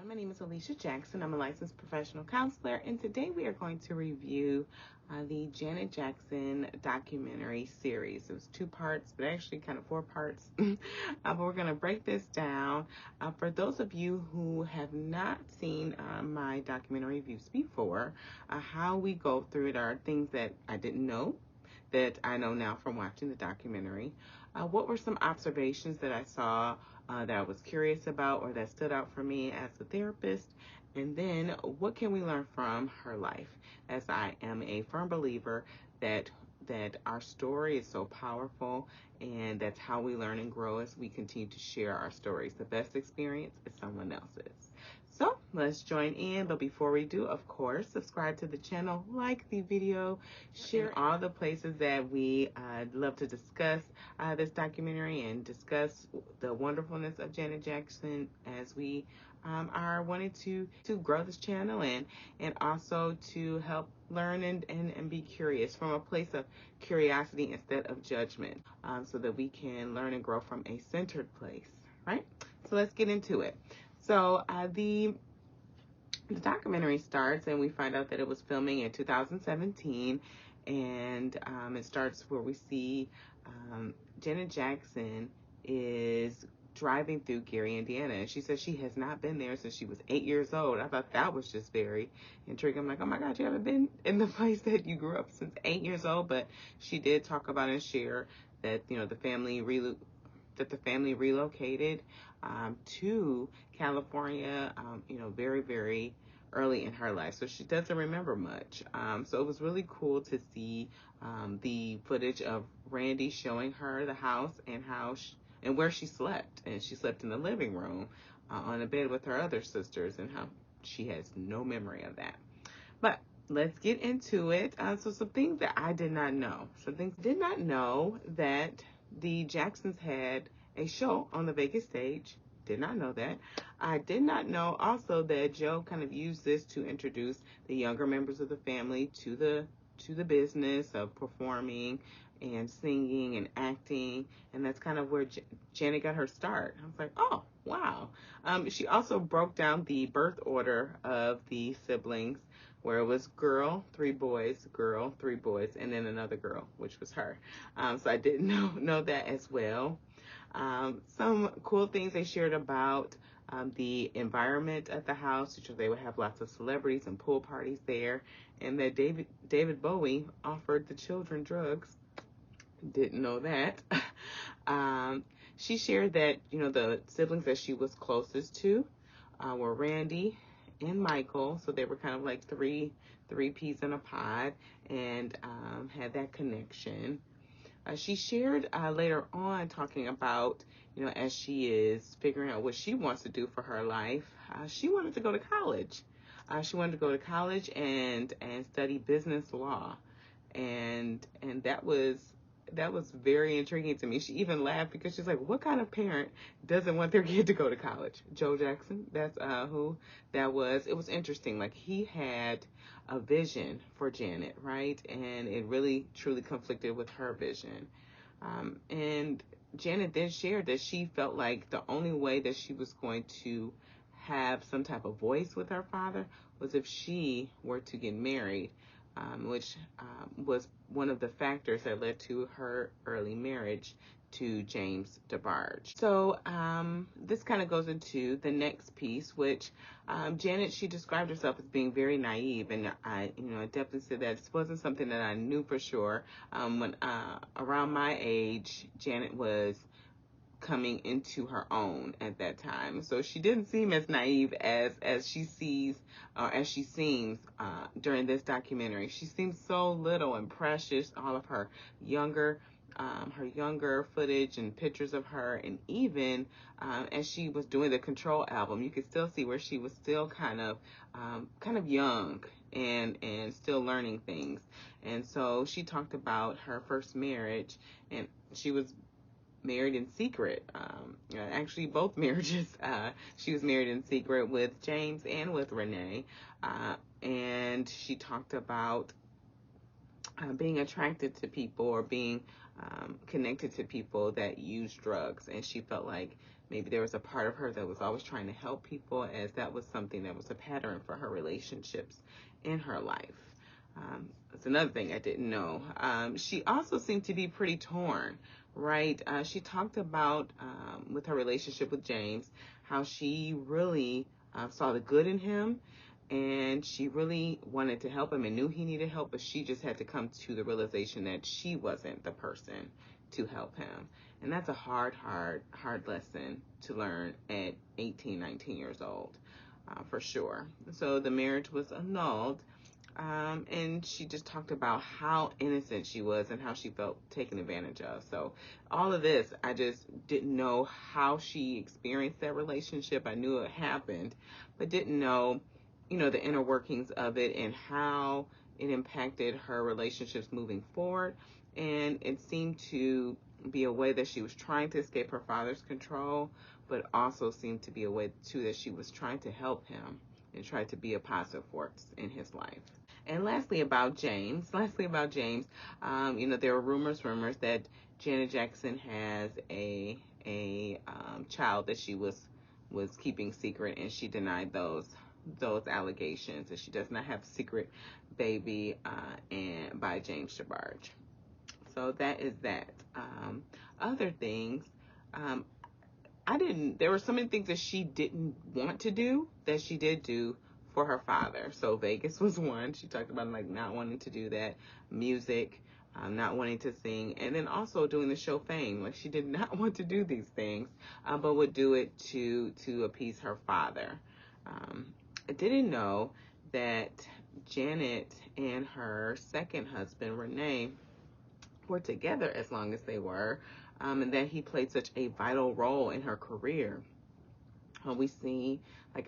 My name is Alicia Jackson. I'm a licensed professional counselor, and today we are going to review the Janet Jackson documentary series. It was 2 parts, but actually kind of 4 parts. But we're going to break this down. For those of you who have not seen my documentary reviews before, how we go through it are things that I didn't know that I know now from watching the documentary. What were some observations that I saw that I was curious about or that stood out for me as a therapist? And then what can we learn from her life? As I am a firm believer that our story is so powerful, and that's how we learn and grow as we continue to share our stories. The best experience is someone else's. So let's join in. But before we do, of course, subscribe to the channel, like the video, share all the places that we love to discuss this documentary and discuss the wonderfulness of Janet Jackson as we are wanting to grow this channel and also to help learn and be curious from a place of curiosity instead of judgment, so that we can learn and grow from a centered place, right? So let's get into it. So the documentary starts and we find out that it was filming in 2017, and it starts where we see Janet Jackson is driving through Gary, Indiana, and she says she has not been there since she was 8 years old. I thought that was just very intriguing. I'm like, oh my God, you haven't been in the place that you grew up since 8 years old. But she did talk about and share that, you know, the family relocated to California, very, very early in her life. So she doesn't remember much. So it was really cool to see the footage of Randy showing her the house and and where she slept. And she slept in the living room on a bed with her other sisters, and how she has no memory of that. But let's get into it. So some things that I did not know. Did not know that the Jacksons had a show on the Vegas stage. Did not know that. I did not know also that Joe kind of used this to introduce the younger members of the family to the business of performing and singing and acting, and that's kind of where Janet got her start. I was like, oh, wow. She also broke down the birth order of the siblings, where it was girl, 3 boys, girl, 3 boys, and then another girl, which was her. So I didn't know that as well. Some cool things they shared about the environment at the house, which they would have lots of celebrities and pool parties there, and that David Bowie offered the children drugs. Didn't know that. She shared that, the siblings that she was closest to were Randy and Michael, so they were kind of like three peas in a pod, and had that connection. She shared later on, talking about, as she is figuring out what she wants to do for her life, she wanted to go to college. She wanted to go to college and study business law, and that was very intriguing to me. She even laughed because she's like, what kind of parent doesn't want their kid to go to college? Joe Jackson, that's who that was. It was interesting. Like, he had a vision for Janet, right? And it really, truly conflicted with her vision. And Janet then shared that she felt like the only way that she was going to have some type of voice with her father was if she were to get married, which was one of the factors that led to her early marriage to James DeBarge. So this kind of goes into the next piece, which Janet, she described herself as being very naive, and I definitely said that this wasn't something that I knew for sure. When around my age, Janet was coming into her own at that time, so she didn't seem as naive as she seems during this documentary. She seems so little and precious. All of her younger footage and pictures of her, and even as she was doing the Control album, you could still see where she was still kind of young and still learning things. And so she talked about her first marriage, and she was married in secret. Actually, both marriages, she was married in secret with James and with Renee. And she talked about being attracted to people, or being connected to people that use drugs. And she felt like maybe there was a part of her that was always trying to help people, as that was something that was a pattern for her relationships in her life. That's another thing I didn't know. She also seemed to be pretty torn, right? She talked about, with her relationship with James, how she really saw the good in him, and she really wanted to help him and knew he needed help, but she just had to come to the realization that she wasn't the person to help him. And that's a hard lesson to learn at 18, 19 years old, for sure. So the marriage was annulled. And she just talked about how innocent she was and how she felt taken advantage of. So all of this, I just didn't know how she experienced that relationship. I knew it happened, but didn't know, the inner workings of it and how it impacted her relationships moving forward. And it seemed to be a way that she was trying to escape her father's control, but also seemed to be a way too that she was trying to help him and try to be a positive force in his life. And lastly about James, there were rumors that Janet Jackson has a child that she was keeping secret, and she denied those allegations, and she does not have a secret baby and by James DeBarge. So that is that. Other things, there were so many things that she didn't want to do that she did do for her father. So Vegas was one. She talked about not wanting to do that. Music, not wanting to sing, and then also doing the show Fame. She did not want to do these things, but would do it to appease her father. I didn't know that Janet and her second husband, Renee, were together as long as they were, and that he played such a vital role in her career. We see,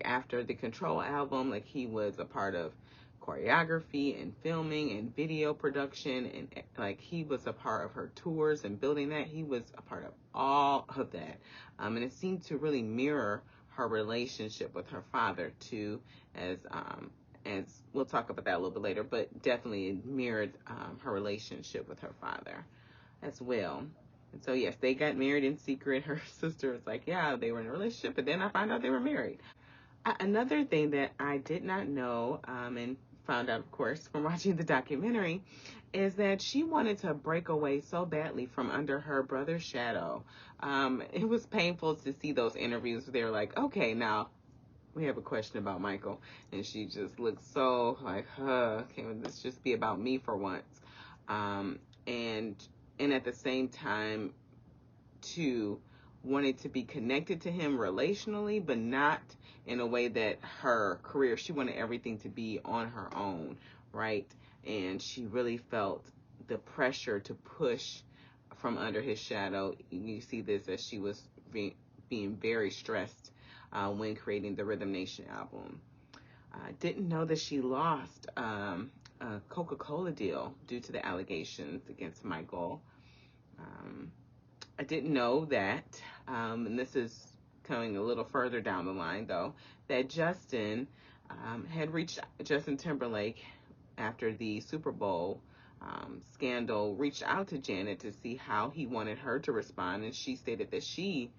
after the Control album, he was a part of choreography and filming and video production, and he was a part of her tours and building that. He was a part of all of that, and it seemed to really mirror her relationship with her father too, as we'll talk about that a little bit later, but definitely it mirrored her relationship with her father as well. And so, yes, they got married in secret. Her sister was like, yeah, they were in a relationship, but then I found out they were married. Another thing that I did not know, and found out, of course, from watching the documentary, is that she wanted to break away so badly from under her brother's shadow. It was painful to see those interviews where they're like, okay, now we have a question about Michael. And she just looked so can this just be about me for once? And at the same time, too, wanted to be connected to him relationally, but not in a way that her career, she wanted everything to be on her own, right? And she really felt the pressure to push from under his shadow. You see this as she was being very stressed when creating the Rhythm Nation album. I didn't know that she lost a Coca-Cola deal due to the allegations against Michael. I didn't know that, and this is coming a little further down the line though, that Justin Timberlake, after the Super Bowl scandal, reached out to Janet to see how he wanted her to respond, and she stated that she,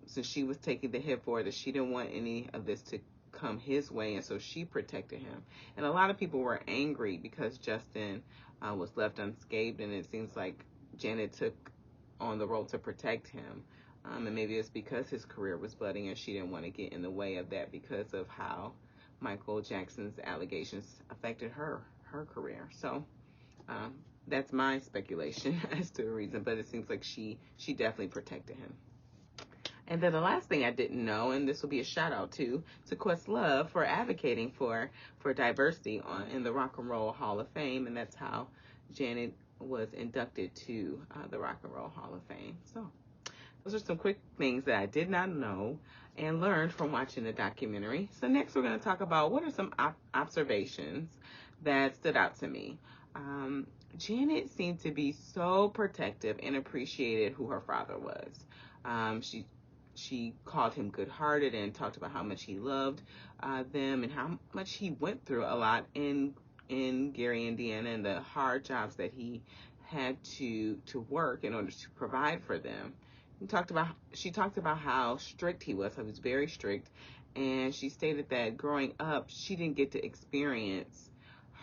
since she was taking the hit for it, that she didn't want any of this to come his way, and so she protected him. And a lot of people were angry because Justin was left unscathed, and it seems like Janet took on the role to protect him, and maybe it's because his career was budding and she didn't want to get in the way of that because of how Michael Jackson's allegations affected her career. So that's my speculation as to the reason, but it seems like she definitely protected him. And then the last thing I didn't know, and this will be a shout out to Questlove for advocating for diversity in the Rock and Roll Hall of Fame, and that's how Janet was inducted to the Rock and Roll Hall of Fame. So those are some quick things that I did not know and learned from watching the documentary. So next we're going to talk about what are some observations that stood out to me. Janet seemed to be so protective and appreciated who her father was. She called him good-hearted and talked about how much he loved them and how much he went through a lot in Gary, Indiana, and the hard jobs that he had to work in order to provide for them. she talked about how strict he was. He was very strict, and she stated that growing up, she didn't get to experience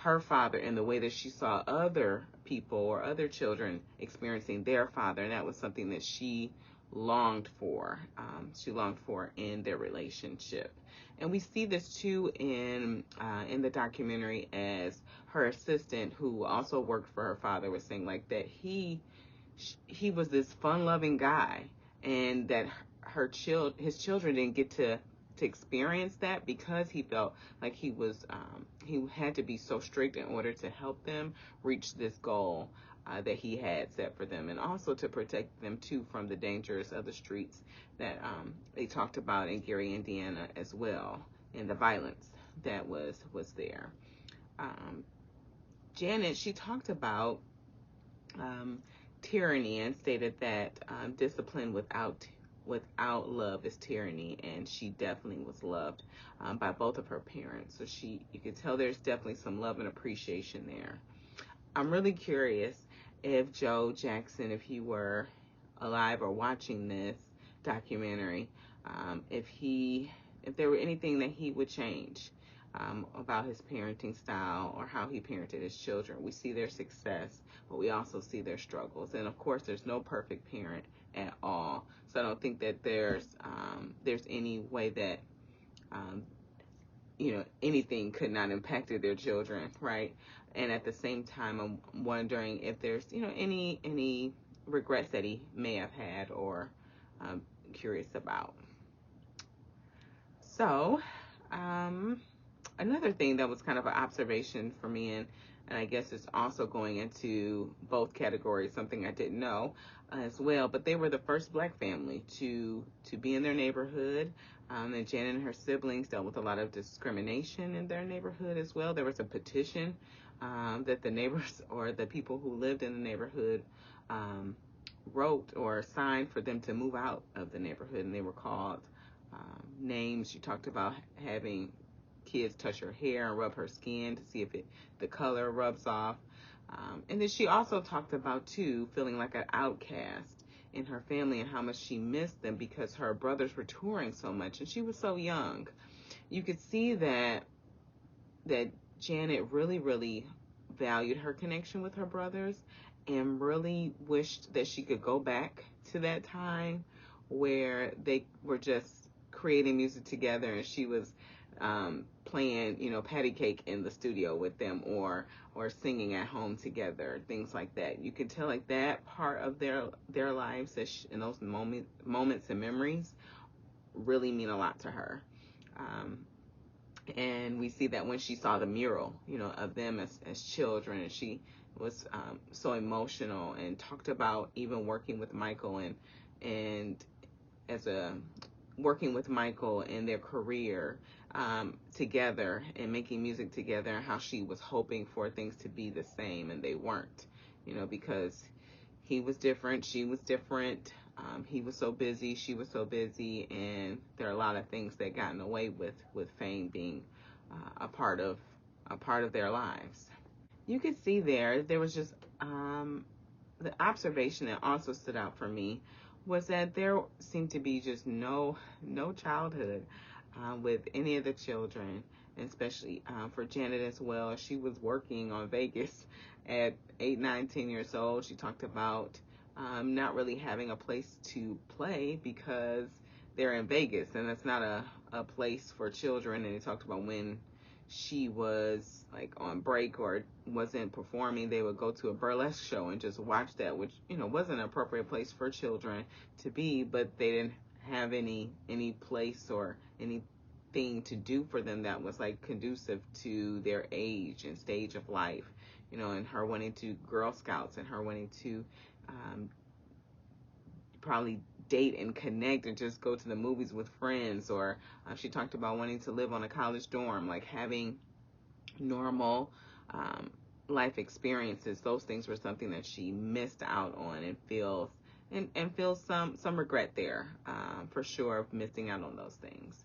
her father in the way that she saw other people or other children experiencing their father, and that was something that she longed for. She longed for in their relationship, and we see this too in the documentary, as her assistant, who also worked for her father, was saying like that he was this fun-loving guy, and that his children didn't get to experience that because he felt like he had to be so strict in order to help them reach this goal that he had set for them, and also to protect them too from the dangers of the streets that they talked about in Gary, Indiana as well, and the violence that was there. Janet, she talked about tyranny, and stated that discipline without love is tyranny, and she definitely was loved by both of her parents. So you could tell there's definitely some love and appreciation there. I'm really curious if Joe Jackson, if he were alive or watching this documentary, if there were anything that he would change about his parenting style or how he parented his children. We see their success, but we also see their struggles. And of course, there's no perfect parent at all. So I don't think that there's any way that anything could not impact their children, right? And at the same time, I'm wondering if there's any regrets that he may have had, or curious about. So another thing that was kind of an observation for me, and I guess it's also going into both categories, something I didn't know as well, but they were the first Black family to be in their neighborhood. And Janet and her siblings dealt with a lot of discrimination in their neighborhood as well. There was a petition that the neighbors or the people who lived in the neighborhood wrote or signed for them to move out of the neighborhood, and they were called names. She talked about having kids touch her hair and rub her skin to see if the color rubs off. And then she also talked about, too, feeling like an outcast in her family and how much she missed them because her brothers were touring so much and she was so young. You could see that Janet really, really valued her connection with her brothers and really wished that she could go back to that time where they were just creating music together and she was playing, patty cake in the studio with them, or singing at home together, things like that. You can tell like that part of their lives, and those moments and memories really mean a lot to her. And we see that when she saw the mural, of them as children, and she was so emotional and talked about even working with Michael and working with Michael in their career together and making music together, and how she was hoping for things to be the same, and they weren't, because he was different, she was different, he was so busy, she was so busy, and there are a lot of things that got in the way with fame being a part of their lives. You could see there was just the observation that also stood out for me was that there seemed to be just no childhood with any of the children, and especially for Janet as well. She was working on Vegas at 8, 9, 10 years old. She talked about not really having a place to play because they're in Vegas, and that's not a place for children. And they talked about when she was like on break or wasn't performing, they would go to a burlesque show and just watch that, which wasn't an appropriate place for children to be, but they didn't have any place or anything to do for them that was like conducive to their age and stage of life, and her wanting to Girl Scouts, and her wanting to probably date and connect and just go to the movies with friends, or she talked about wanting to live on a college dorm, like having normal life experiences. Those things were something that she missed out on, and feels some regret there for sure of missing out on those things.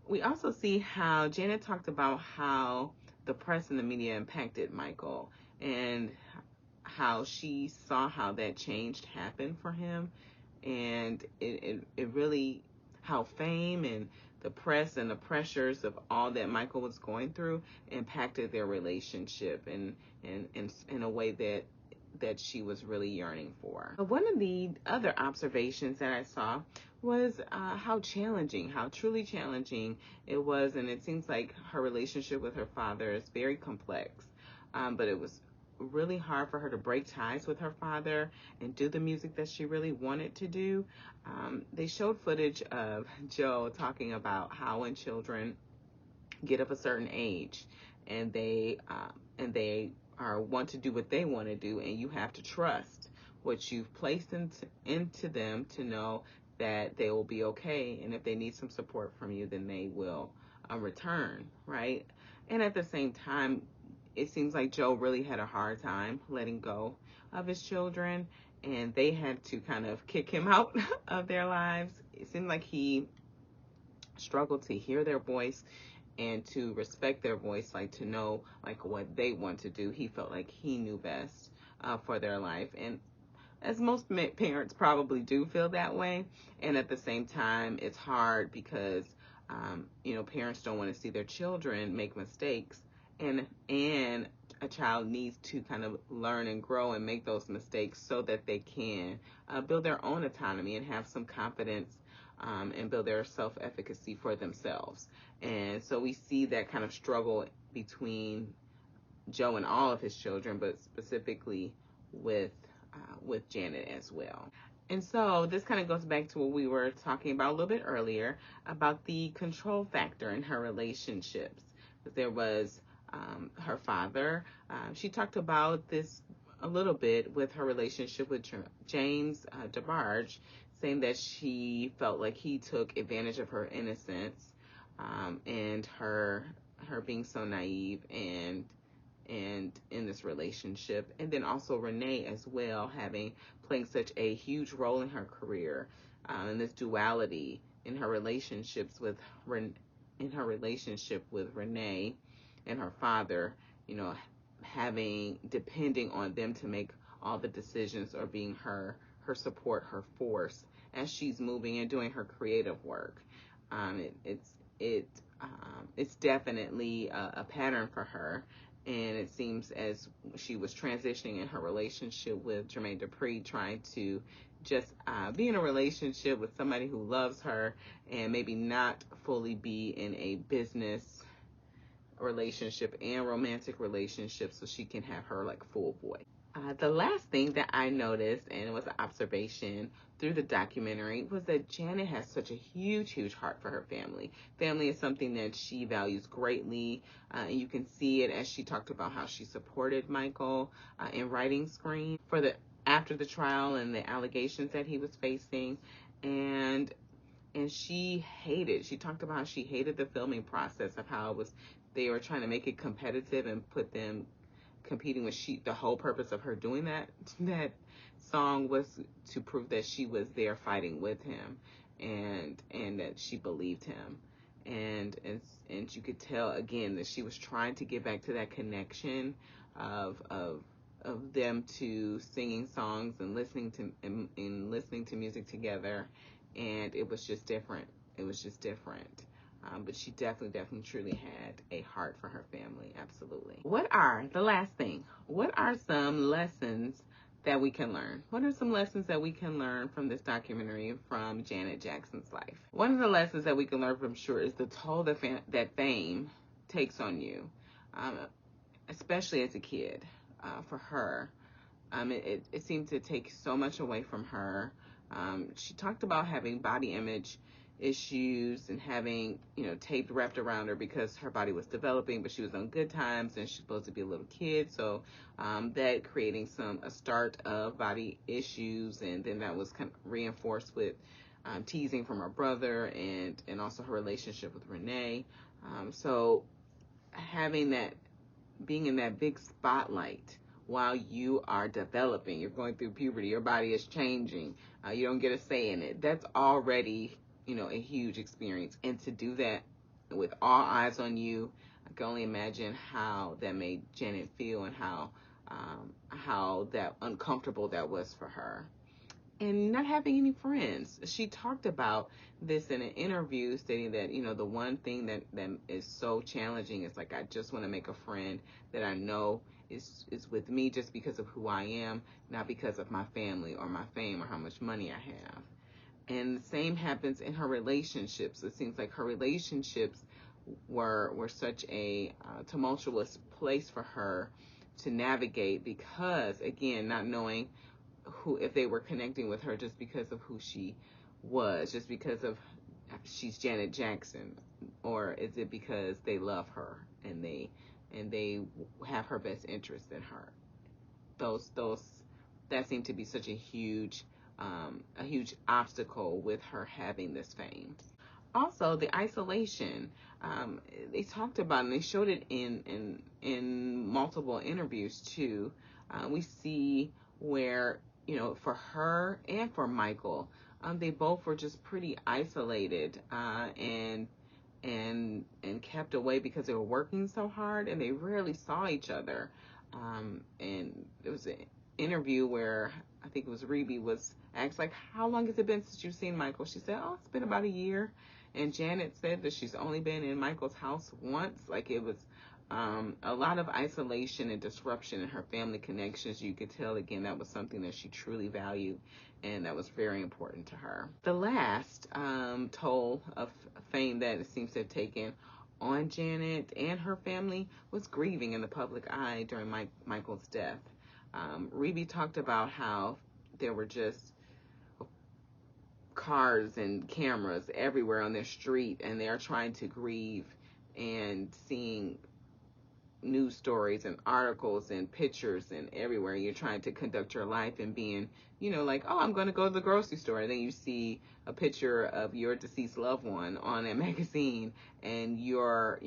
We also see how Janet talked about how the press and the media impacted Michael, and how she saw how that change happened for him, And it really, how fame and the press and the pressures of all that Michael was going through impacted their relationship in a way that she was really yearning for. One of the other observations that I saw was how truly challenging it was. And it seems like her relationship with her father is very complex. But it was really hard for her to break ties with her father and do the music that she really wanted to do. They showed footage of Joe talking about how when children get of a certain age and they want to do what they want to do, and you have to trust what you've placed into them to know that they will be okay, and if they need some support from you, then they will return, right? And at the same time, it seems like Joe really had a hard time letting go of his children, and they had to kind of kick him out of their lives. It seemed like he struggled to hear their voice and to respect their voice, like to know like what they want to do. He felt like he knew best for their life. And as most parents probably do feel that way. And at the same time, it's hard because, parents don't want to see their children make mistakes. And a child needs to kind of learn and grow and make those mistakes so that they can build their own autonomy and have some confidence and build their self-efficacy for themselves. And so we see that kind of struggle between Joe and all of his children, but specifically with Janet as well. And so this kind of goes back to what we were talking about a little bit earlier about the control factor in her relationships. There was her father. She talked about this a little bit with her relationship with James DeBarge, saying that she felt like he took advantage of her innocence and her being so naive and in this relationship. And then also Renee as well, playing such a huge role in her career, and this duality in her relationships with Renee and her father, depending on them to make all the decisions, or being her support, her force as she's moving and doing her creative work. It's definitely a pattern for her. And it seems as she was transitioning in her relationship with Jermaine Dupri, trying to just be in a relationship with somebody who loves her and maybe not fully be in a business relationship and romantic relationship, so she can have her like full voice. The last thing that I noticed, and it was an observation through the documentary, was that Janet has such a huge heart for her family. Family is something that she values greatly, and you can see it as she talked about how she supported Michael in writing Scream after the trial and the allegations that he was facing, and she talked about how she hated the filming process, of how they were trying to make it competitive and put them competing with the whole purpose of her doing that song was to prove that she was there fighting with him and that she believed him, and you could tell again that she was trying to get back to that connection of them to singing songs and listening to music together, and it was just different. But she definitely truly had a heart for her family. Absolutely. What are some lessons that we can learn? What are some lessons that we can learn from this documentary from Janet Jackson's life? One of the lessons that we can learn from sure is the toll that fame takes on you, especially as a kid. For her, it seemed to take so much away from her. She talked about having body image issues and having, tape wrapped around her because her body was developing, but she was on good times and she's supposed to be a little kid. So that creating a start of body issues, and then that was kind of reinforced with teasing from her brother and also her relationship with Renee. So having that, being in that big spotlight while you are developing, you're going through puberty, your body is changing, you don't get a say in it. That's already, a huge experience. And to do that with all eyes on you, I can only imagine how that made Janet feel and how that uncomfortable that was for her. and not having any friends. She talked about this in an interview, stating that, the one thing that is so challenging is like, I just want to make a friend that I know is with me just because of who I am, not because of my family or my fame or how much money I have. And the same happens in her relationships. It seems like her relationships were such a tumultuous place for her to navigate, because, again, not knowing who, if they were connecting with her just because of who she was, just because of she's Janet Jackson, or is it because they love her and they have her best interest in her. Those that seemed to be such a huge obstacle with her having this fame. Also, the isolation. They talked about, and they showed it in multiple interviews too. We see where, for her and for Michael, they both were just pretty isolated, and kept away because they were working so hard, and they rarely saw each other. And it was an interview where I think it was Rebe was asked, like, how long has it been since you've seen Michael? She said, oh, it's been about a year. And Janet said that she's only been in Michael's house once. Like, it was a lot of isolation and disruption in her family connections. You could tell, again, that was something that she truly valued and that was very important to her. The last toll of fame that it seems to have taken on Janet and her family was grieving in the public eye during Michael's death. Rebe talked about how there were just cars and cameras everywhere on their street, and they're trying to grieve and seeing news stories and articles and pictures, and everywhere you're trying to conduct your life and being, like, oh, I'm going to go to the grocery store, and then you see a picture of your deceased loved one on a magazine, and you're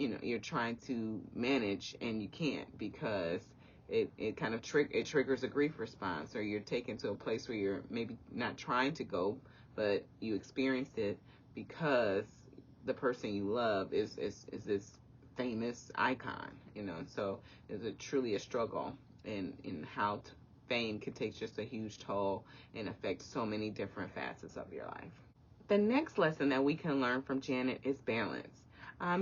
trying to manage, and you can't, because it kind of it triggers a grief response, or you're taken to a place where you're maybe not trying to go, but you experienced it because the person you love is this famous icon, and so it's truly a struggle in how fame can take just a huge toll and affect so many different facets of your life. The next lesson that we can learn from Janet is balance.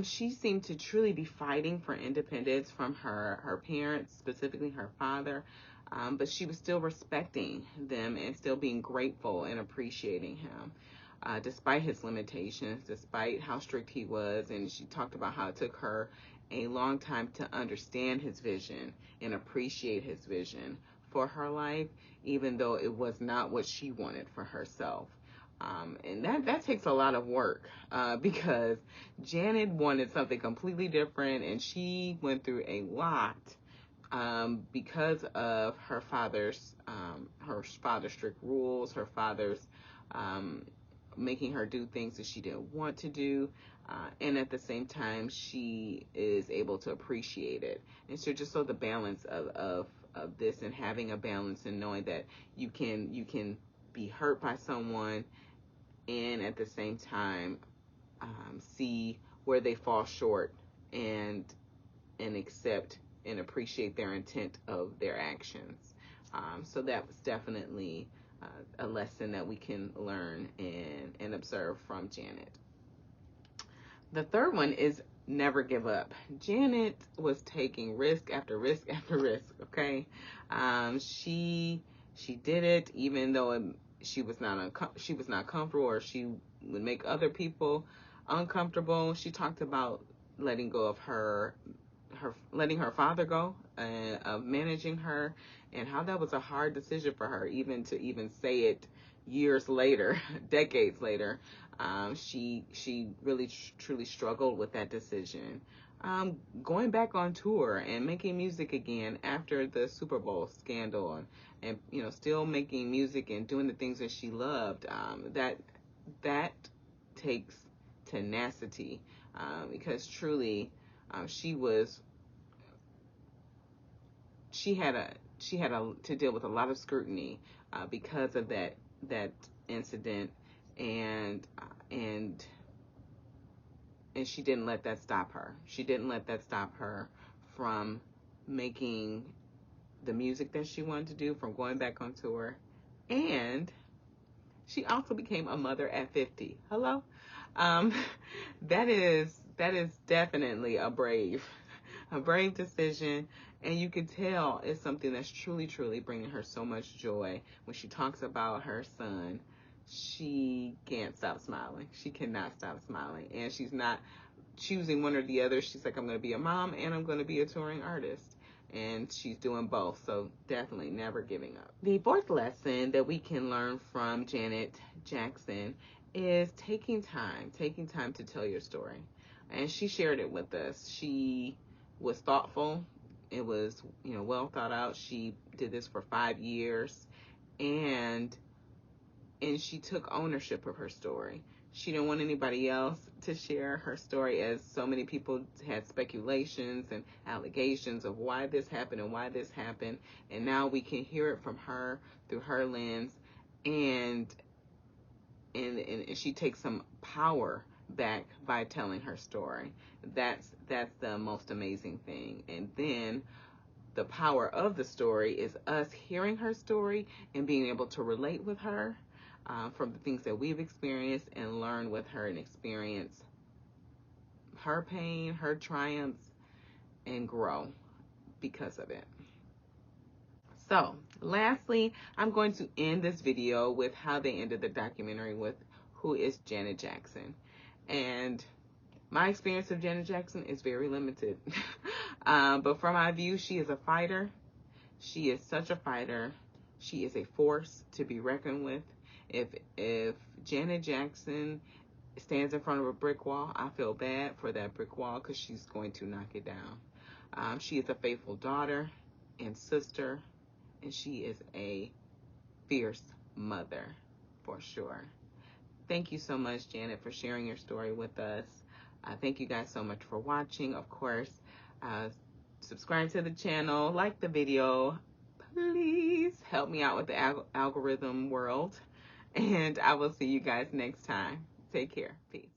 She seemed to truly be fighting for independence from her parents, specifically her father, but she was still respecting them and still being grateful and appreciating him. Despite his limitations, despite how strict he was. And she talked about how it took her a long time to understand his vision and appreciate his vision for her life, even though it was not what she wanted for herself. And that takes a lot of work, because Janet wanted something completely different, and she went through a lot because of her father's strict rules, her father's making her do things that she didn't want to do, and at the same time she is able to appreciate it. And so just so the balance of this, and having a balance, and knowing that you can be hurt by someone and at the same time see where they fall short, and accept and appreciate their intent of their actions. So that was definitely a lesson that we can learn and observe from Janet. The third one is never give up. Janet was taking risk after risk after risk. Okay, she did it even though she was not comfortable, or she would make other people uncomfortable. She talked about letting go of letting her father go, of managing her, and how that was a hard decision for her, even to say it years later, decades later. She really truly struggled with that decision. Going back on tour and making music again after the Super Bowl scandal, and still making music and doing the things that she loved. That takes tenacity, because truly she had to deal with a lot of scrutiny because of that incident, and she didn't let that stop her. She didn't let that stop her from making the music that she wanted to do, from going back on tour, and She also became a mother at 50. Hello? Um, that is definitely a brave decision. And you can tell it's something that's truly, truly bringing her so much joy. When she talks about her son, she can't stop smiling. She cannot stop smiling. And she's not choosing one or the other. She's like, I'm going to be a mom and I'm going to be a touring artist. And she's doing both. So definitely never giving up. The fourth lesson that we can learn from Janet Jackson is taking time to tell your story. And she shared it with us. She was thoughtful. It was, well thought out. She did this for 5 years, and she took ownership of her story. She didn't want anybody else to share her story, as so many people had speculations and allegations of why this happened and why this happened. And now we can hear it from her through her lens, and she takes some power back by telling her story. That's the most amazing thing. And then the power of the story is us hearing her story and being able to relate with her from the things that we've experienced, and learn with her and experience her pain, her triumphs, and grow because of it. So lastly, I'm going to end this video with how they ended the documentary with who is Janet Jackson. And my experience of Janet Jackson is very limited. But from my view, she is a fighter. She is such a fighter. She is a force to be reckoned with. If Janet Jackson stands in front of a brick wall, I feel bad for that brick wall, because she's going to knock it down. She is a faithful daughter and sister, and she is a fierce mother for sure. Thank you so much, Janet, for sharing your story with us. Thank you guys so much for watching. Of course, subscribe to the channel, like the video. Please help me out with the algorithm world. And I will see you guys next time. Take care. Peace.